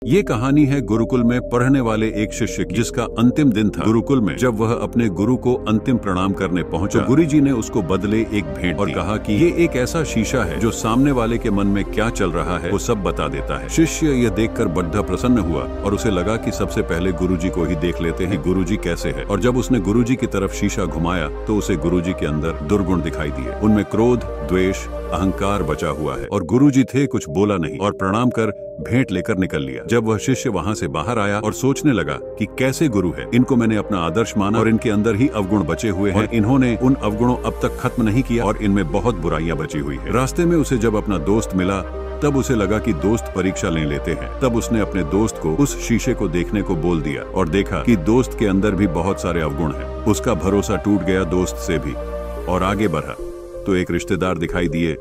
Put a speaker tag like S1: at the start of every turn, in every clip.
S1: ये कहानी है गुरुकुल में पढ़ने वाले एक शिष्य की, जिसका अंतिम दिन था। गुरुकुल में जब वह अपने गुरु को अंतिम प्रणाम करने पहुंचा, गुरुजी ने उसको बदले एक भेंट और कहा कि ये एक ऐसा शीशा है जो सामने वाले के मन में क्या चल रहा है वो सब बता देता है। शिष्य यह देखकर बड़ा प्रसन्न हुआ और उसे लगा कि सबसे पहले गुरुजी को ही देख लेते हैं गुरुजी कैसे है। और जब उसने गुरुजी की तरफ शीशा घुमाया तो उसे गुरुजी के अंदर दुर्गुण दिखाई दिए। उनमें क्रोध, द्वेष, अहंकार बचा हुआ है। और गुरुजी थे, कुछ बोला नहीं और प्रणाम कर भेंट लेकर निकल लिया। जब वह शिष्य वहां से बाहर आया और सोचने लगा कि कैसे गुरु है, इनको मैंने अपना आदर्श माना और इनके अंदर ही अवगुण बचे हुए हैं और इन्होंने उन अवगुणों अब तक खत्म नहीं किया और इनमें बहुत बुराइयां बची हुई है। रास्ते में उसे जब अपना दोस्त मिला तब उसे लगा कि दोस्त परीक्षा ले लेते हैं। तब उसने अपने दोस्त को उस शीशे को देखने को बोल दिया और देखा कि दोस्त के अंदर भी बहुत सारे अवगुण हैं। उसका भरोसा टूट गया दोस्त से भी और आगे बढ़ा तो एक रिश्तेदार दिखाई दिए।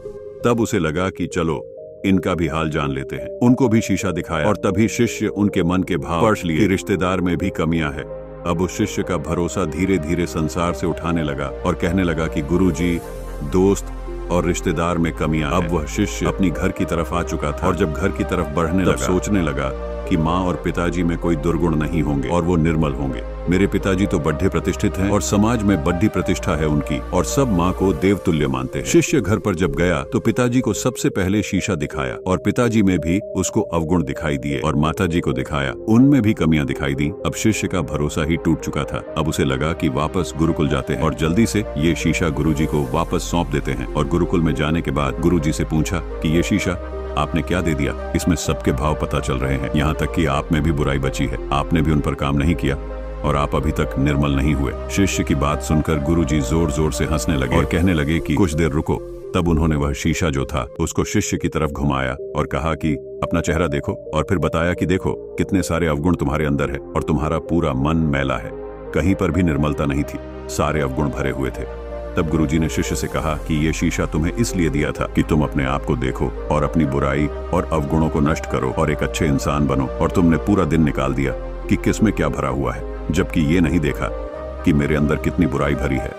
S1: तब उसे लगा कि चलो इनका भी हाल जान लेते हैं। उनको भी शीशा दिखाया और तभी शिष्य उनके मन के भाव पढ़ लिए कि रिश्तेदार में भी कमियां है। अब उस शिष्य का भरोसा धीरे धीरे संसार से उठाने लगा और कहने लगा कि गुरुजी, दोस्त और रिश्तेदार में कमियां। अब वह शिष्य अपनी घर की तरफ आ चुका था और जब घर की तरफ बढ़ने लगा सोचने लगा कि माँ और पिताजी में कोई दुर्गुण नहीं होंगे और वो निर्मल होंगे। मेरे पिताजी तो बड़े प्रतिष्ठित हैं और समाज में बड़ी प्रतिष्ठा है उनकी और सब माँ को देवतुल्य मानते हैं। शिष्य घर पर जब गया तो पिताजी को सबसे पहले शीशा दिखाया और पिताजी में भी उसको अवगुण दिखाई दिए और माताजी को दिखाया, उनमें भी कमियां दिखाई दी। अब शिष्य का भरोसा ही टूट चुका था। अब उसे लगा कि वापस गुरुकुल जाते हैं और जल्दी से ये शीशा गुरुजी को वापस सौंप देते हैं। और गुरुकुल में जाने के बाद गुरुजी से पूछा कि ये शीशा आपने क्या दे दिया? इसमें सबके भाव पता चल रहे हैं, यहाँ तक कि आप में भी बुराई बची है। आपने भी उन पर काम नहीं किया और आप अभी तक निर्मल नहीं हुए। शिष्य की बात सुनकर गुरुजी जोर जोर से हंसने लगे और कहने लगे कि कुछ देर रुको। तब उन्होंने वह शीशा जो था उसको शिष्य की तरफ घुमाया और कहा कि अपना चेहरा देखो और फिर बताया कि देखो कितने सारे अवगुण तुम्हारे अंदर है और तुम्हारा पूरा मन मैला है, कहीं पर भी निर्मलता नहीं थी, सारे अवगुण भरे हुए थे। तब गुरुजी ने शिष्य से कहा कि ये शीशा तुम्हें इसलिए दिया था कि तुम अपने आप को देखो और अपनी बुराई और अवगुणों को नष्ट करो और एक अच्छे इंसान बनो। और तुमने पूरा दिन निकाल दिया कि किसमें क्या भरा हुआ है, जबकि ये नहीं देखा कि मेरे अंदर कितनी बुराई भरी है।